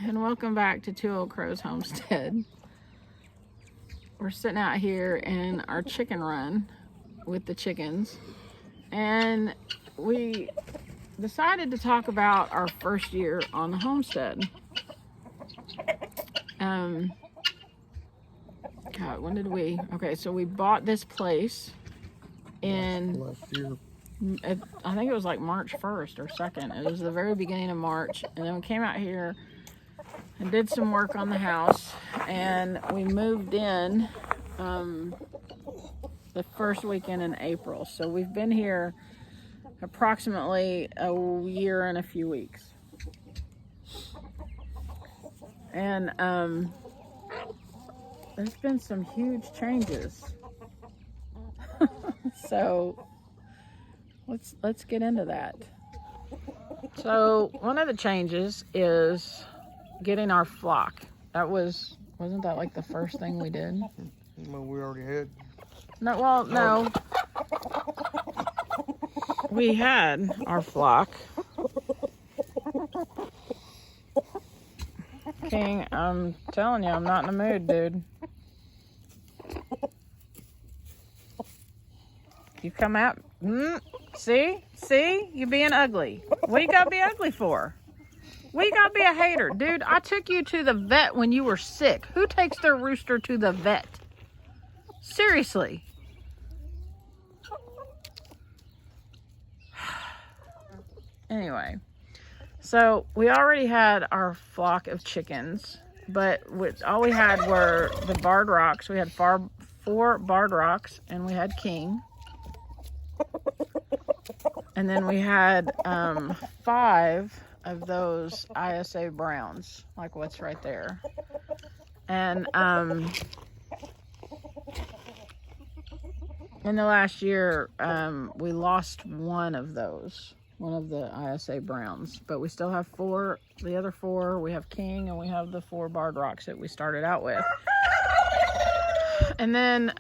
and welcome back to Two Old Crows Homestead. We're sitting out here in our chicken run with the chickens, and we decided to talk about our first year on the homestead. God, when did we? Okay, so we bought this place in last year. I think it was like March 1st or 2nd. It was the very beginning of March, and then we came out here and did some work on the house, and we moved in the first weekend in April. So we've been here approximately a year and a few weeks. And there's been some huge changes. So let's get into that. So one of the changes is getting our flock. Wasn't that like the first thing we did? Well, we already had. No. We had our flock. King, I'm telling you, I'm not in the mood, dude. You come out. See, you being ugly. What you gotta be ugly for? What you gotta be a hater, dude? I took you to the vet when you were sick. Who takes their rooster to the vet? Seriously. Anyway, so we already had our flock of chickens, but all we had were the barred rocks. We had 4 barred rocks, and we had King. And then we had 5 of those ISA browns, like what's right there. And in the last year, we lost one of those, one of the ISA browns, but we still have 4, the other 4. We have King, and we have the 4 barred rocks that we started out with. And then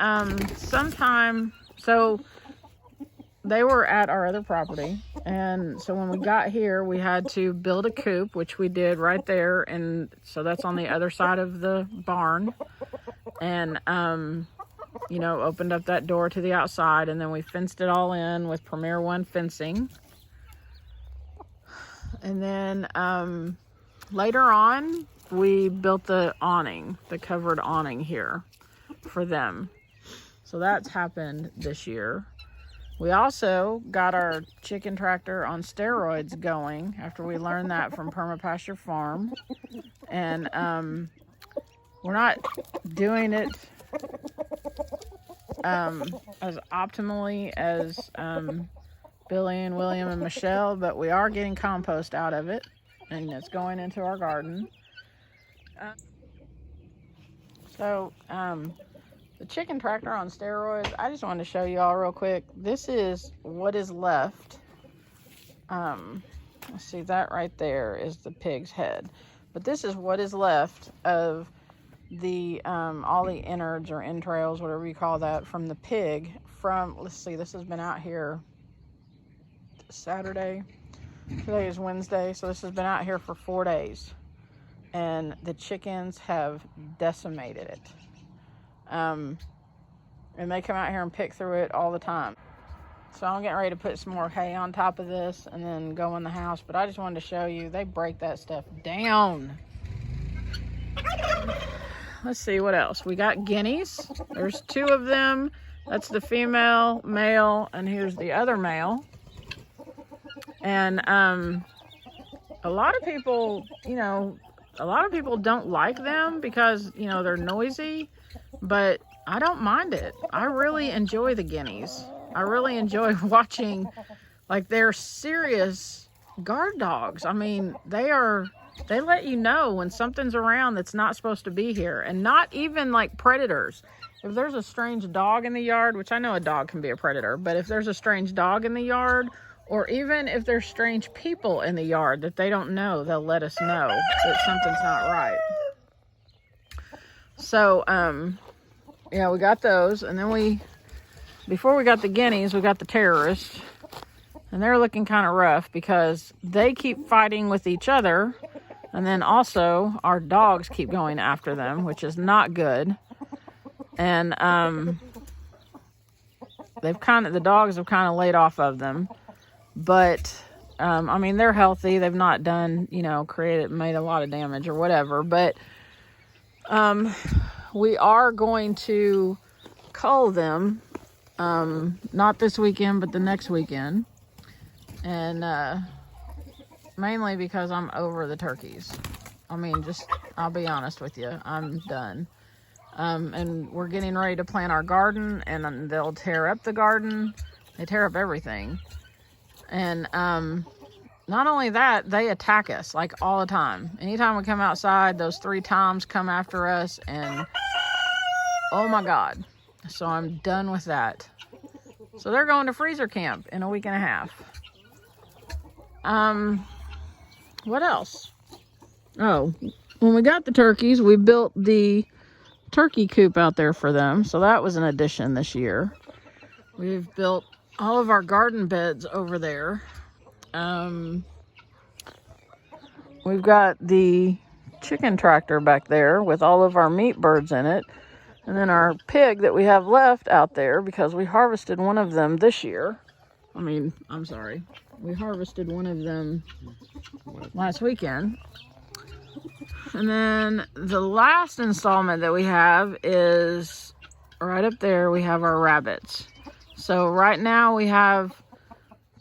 so they were at our other property, and so when we got here, we had to build a coop, which we did right there, and so that's on the other side of the barn, and opened up that door to the outside, and then we fenced it all in with Premier One fencing. And then later on, we built the covered awning here for them. So that's happened this year. We also got our chicken tractor on steroids going after we learned that from Permapasture Farm. And we're not doing it as optimally as Billy and William and Michelle, but we are getting compost out of it, and it's going into our garden. The chicken tractor on steroids, I just wanted to show you all real quick. This is what is left. Let's see, that right there is the pig's head. But this is what is left of the all the innards or entrails, whatever you call that, from the pig. Let's see, this has been out here Saturday. Today is Wednesday, so this has been out here for 4 days. And the chickens have decimated it. And they come out here and pick through it all the time. So I'm getting ready to put some more hay on top of this and then go in the house. But I just wanted to show you, they break that stuff down. Let's see what else. We got guineas. There's 2 of them. That's the female, male, and here's the other male. And a lot of people don't like them because, they're noisy. But I don't mind it. I really enjoy the guineas. I really enjoy watching, they're serious guard dogs. I mean, they let you know when something's around that's not supposed to be here, and not even like predators. If there's a strange dog in the yard, which I know a dog can be a predator, but if there's a strange dog in the yard, or even if there's strange people in the yard that they don't know, they'll let us know that something's not right. So, yeah, we got those. And then before we got the guineas, we got the terrorists. And they're looking kind of rough because they keep fighting with each other. And then also our dogs keep going after them, which is not good. And the dogs have kind of laid off of them. But I mean, they're healthy. They've not done, made a lot of damage or whatever. But we are going to cull them, not this weekend, but the next weekend. And mainly because I'm over the turkeys. I mean, I'll be honest with you, I'm done. And we're getting ready to plant our garden, and they'll tear up the garden. They tear up everything. And not only that, they attack us like all the time. Anytime we come outside, those 3 toms come after us, and oh my God. So I'm done with that. So they're going to freezer camp in a week and a half. What else? Oh, when we got the turkeys, we built the turkey coop out there for them. So that was an addition this year. We've built all of our garden beds over there. We've got the chicken tractor back there with all of our meat birds in it. And then our pig that we have left out there, because we harvested one of them this year. We harvested one of them last weekend. And then the last installment that we have is right up there. We have our rabbits. So right now we have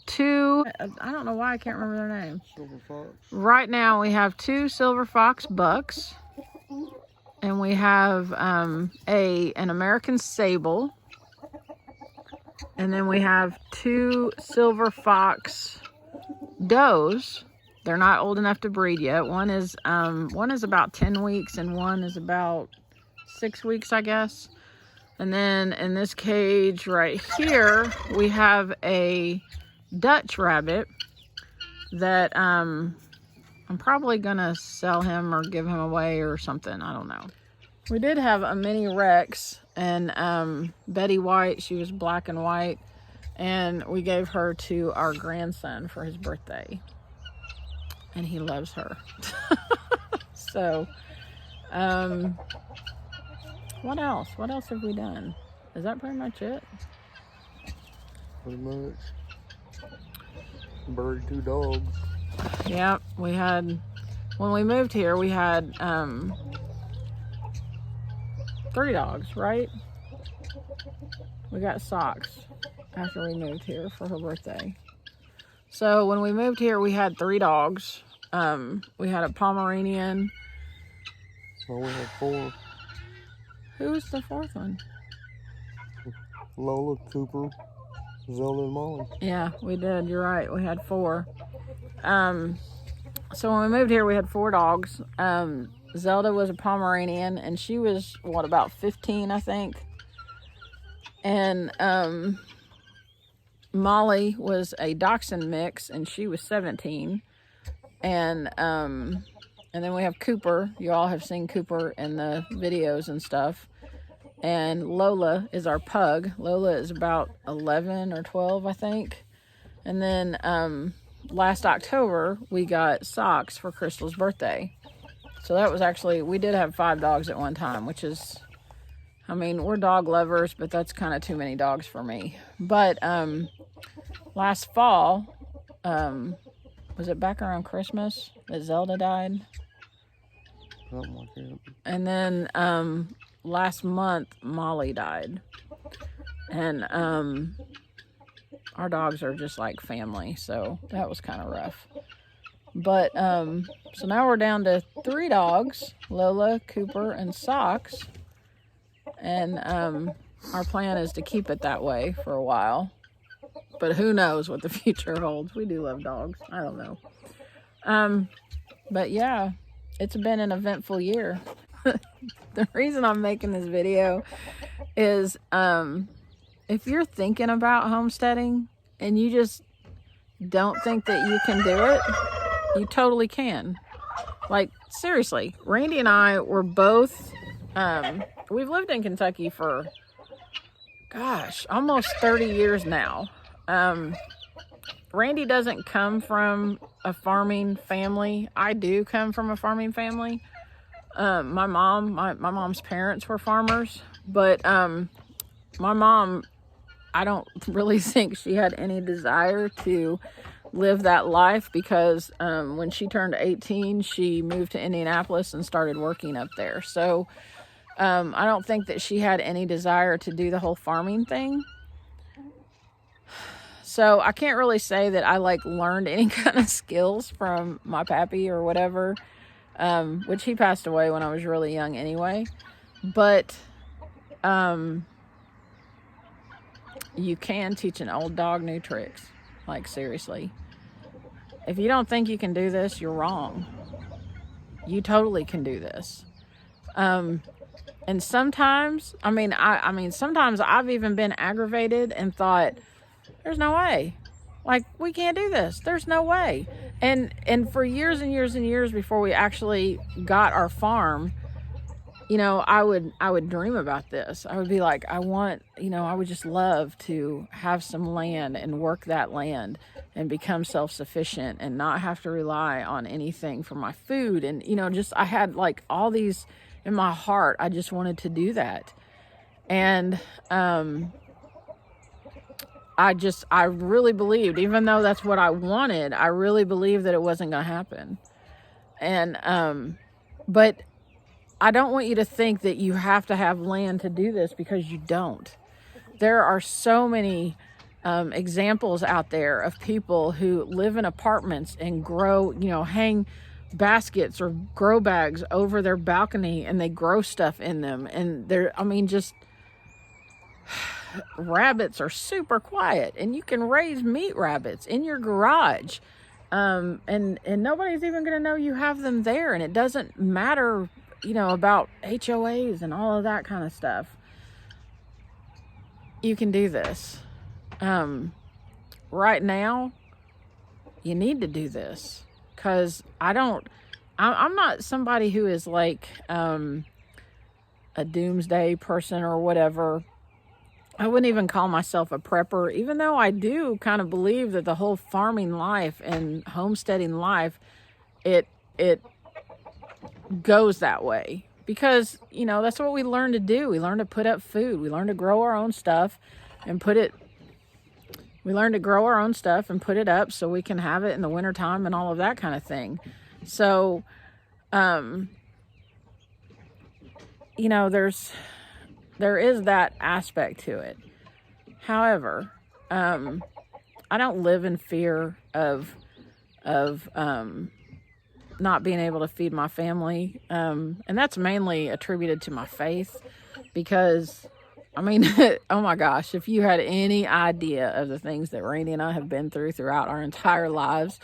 2, I don't know why I can't remember their name. Silver fox. Right now we have 2 silver fox bucks. And we have an American sable. And then we have 2 silver fox does. They're not old enough to breed yet. One is about 10 weeks and one is about 6 weeks, I guess. And then in this cage right here, we have a Dutch rabbit that I'm probably gonna sell him or give him away or something. I don't know. We did have a mini Rex, and Betty White, she was black and white, and we gave her to our grandson for his birthday. And he loves her. So, what else? What else have we done? Is that pretty much it? Pretty much. Buried 2 dogs. Yeah, when we moved here, we had 3 dogs, right? We got Socks after we moved here for her birthday. So when we moved here, we had 3 dogs. We had a Pomeranian. Well, we had 4. Who was the 4th one? Lola, Cooper, Zelda, and Molly. Yeah, we did. You're right. We had 4. So when we moved here, we had 4 dogs. Zelda was a Pomeranian, and she was, about 15, I think. And Molly was a Dachshund mix, and she was 17. And then we have Cooper. You all have seen Cooper in the videos and stuff. And Lola is our pug. Lola is about 11 or 12, I think. And then last October, we got Socks for Crystal's birthday. So that was actually, we did have 5 dogs at one time, which is, we're dog lovers, but that's kind of too many dogs for me. But last fall, was it back around Christmas that Zelda died? Something like that. And then last month, Molly died. And our dogs are just like family, so that was kind of rough. But so now we're down to 3 dogs, Lola, Cooper, and Socks. And our plan is to keep it that way for a while. But who knows what the future holds. We do love dogs. I don't know. But yeah, it's been an eventful year. The reason I'm making this video is if you're thinking about homesteading and you just don't think that you can do it, you totally can. Like, seriously, Randy and I were both, we've lived in Kentucky for, almost 30 years now. Randy doesn't come from a farming family. I do come from a farming family. My mom's parents were farmers, but my mom, I don't really think she had any desire to live that life because when she turned 18, she moved to Indianapolis and started working up there. So I don't think that she had any desire to do the whole farming thing. So I can't really say that I like learned any kind of skills from my pappy or whatever, which he passed away when I was really young anyway. But you can teach an old dog new tricks. Like, seriously. If you don't think you can do this, you're wrong. You totally can do this. And sometimes, sometimes I've even been aggravated and thought, there's no way. Like, we can't do this. There's no way. And for years and years and years before we actually got our farm, you know, I would dream about this. I would be like, I would just love to have some land and work that land and become self-sufficient and not have to rely on anything for my food. And, you know, just, I had like all these in my heart. I just wanted to do that. And, I really believed, even though that's what I wanted, I really believed that it wasn't going to happen. And, but I don't want you to think that you have to have land to do this, because you don't. There are so many examples out there of people who live in apartments and grow, you know, hang baskets or grow bags over their balcony and they grow stuff in them. And just rabbits are super quiet, and you can raise meat rabbits in your garage. And nobody's even going to know you have them there. And it doesn't matter, you know, about HOAs and all of that kind of stuff. You can do this. Right now, you need to do this, because I'm not somebody who is like a doomsday person or whatever. I wouldn't even call myself a prepper, even though I do kind of believe that the whole farming life and homesteading life, it goes that way, because, you know, that's what we learn to do. We learn to put up food. We learn to grow our own stuff and put it up so we can have it in the wintertime and all of that kind of thing. So, you know, there is that aspect to it. However, I don't live in fear of not being able to feed my family. And that's mainly attributed to my faith, because, I mean, oh my gosh, if you had any idea of the things that Randy and I have been throughout our entire lives,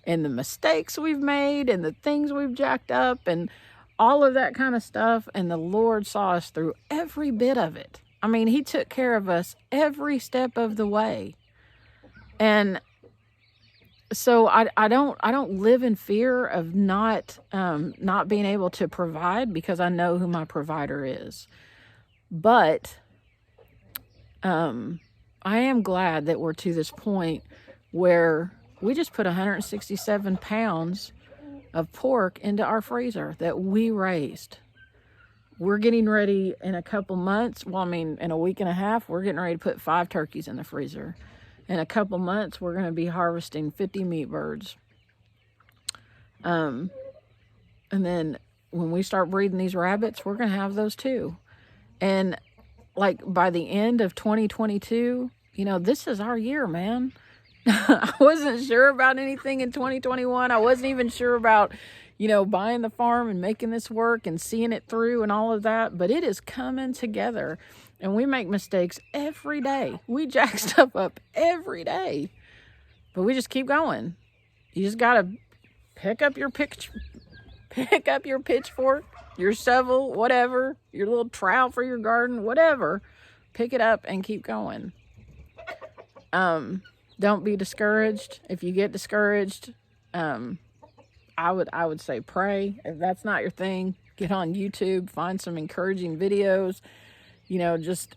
and the mistakes we've made and the things we've jacked up and all of that kind of stuff, and the Lord saw us through every bit of it. I mean, he took care of us every step of the way. And so I don't live in fear of not being able to provide, because I know who my provider is. But I am glad that we're to this point where we just put 167 pounds of pork into our freezer that we raised. We're getting ready in a couple months. Well, I mean, in a week and a half, we're getting ready to put 5 turkeys in the freezer. In a couple months, we're going to be harvesting 50 meat birds. And then when we start breeding these rabbits, we're going to have those too. And like by the end of 2022, you know, this is our year, man. I wasn't sure about anything in 2021. I wasn't even sure about, you know, buying the farm and making this work and seeing it through and all of that. But it is coming together. And we make mistakes every day. We jack stuff up every day. But we just keep going. You just got to pick up your pitchfork, your shovel, whatever, your little trowel for your garden, whatever. Pick it up and keep going. Don't be discouraged. If you get discouraged, I would say pray. If that's not your thing, get on YouTube, find some encouraging videos. You know, just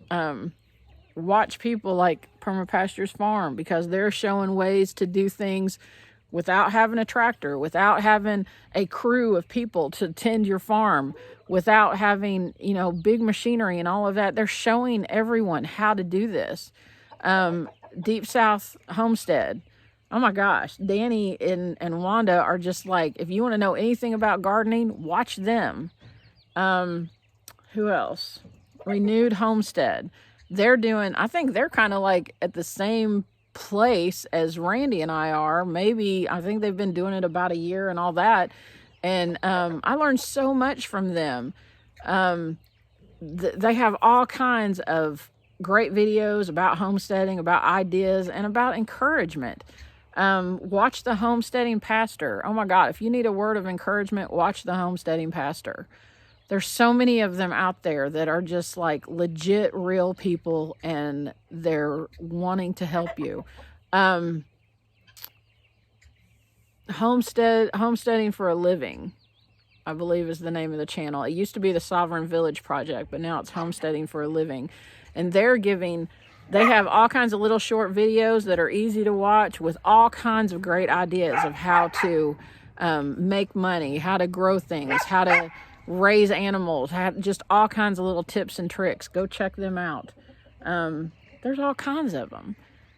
watch people like Permapastures Farm, because they're showing ways to do things without having a tractor, without having a crew of people to tend your farm, without having, you know, big machinery and all of that. They're showing everyone how to do this. Deep South Homestead. Oh my gosh, Danny and Wanda are just like, if you want to know anything about gardening, watch them. Who else? Renewed Homestead. They're doing, I think they're kind of like at the same place as Randy and I are. Maybe, I think they've been doing it about a year and all that. And I learned so much from them. They have all kinds of great videos about homesteading, about ideas, and about encouragement. Watch the Homesteading Pastor. Oh my God, if you need a word of encouragement, watch the Homesteading Pastor. There's so many of them out there that are just like legit real people, and they're wanting to help you. Homesteading for a Living, I believe, is the name of the channel. It used to be the Sovereign Village Project, but now it's Homesteading for a Living. And they have all kinds of little short videos that are easy to watch with all kinds of great ideas of how to make money, how to grow things, how to raise animals, just all kinds of little tips and tricks. Go check them out. There's all kinds of them.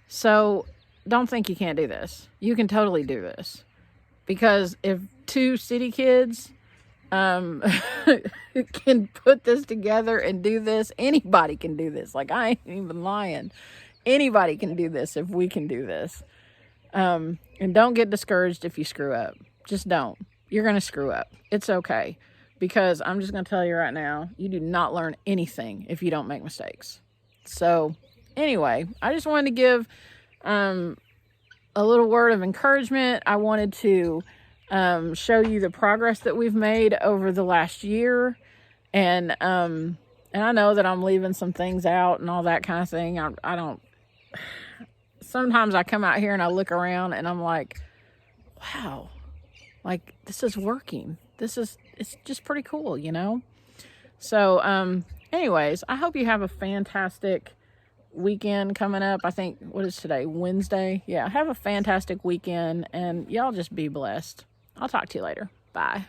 So don't think you can't do this. You can totally do this. Because if two city kids can put this together and do this, anybody can do this. Like, I ain't even lying. Anybody can do this if we can do this. And don't get discouraged if you screw up. Just don't. You're going to screw up. It's okay. Because I'm just going to tell you right now, you do not learn anything if you don't make mistakes. So anyway, I just wanted to give a little word of encouragement. I wanted to show you the progress that we've made over the last year. And I know that I'm leaving some things out and all that kind of thing. I don't, sometimes I come out here and I look around and I'm like, wow, like this is working. It's just pretty cool, you know? So, anyways, I hope you have a fantastic weekend coming up. I think, what is today? Wednesday? Yeah, have a fantastic weekend, and y'all just be blessed. I'll talk to you later. Bye.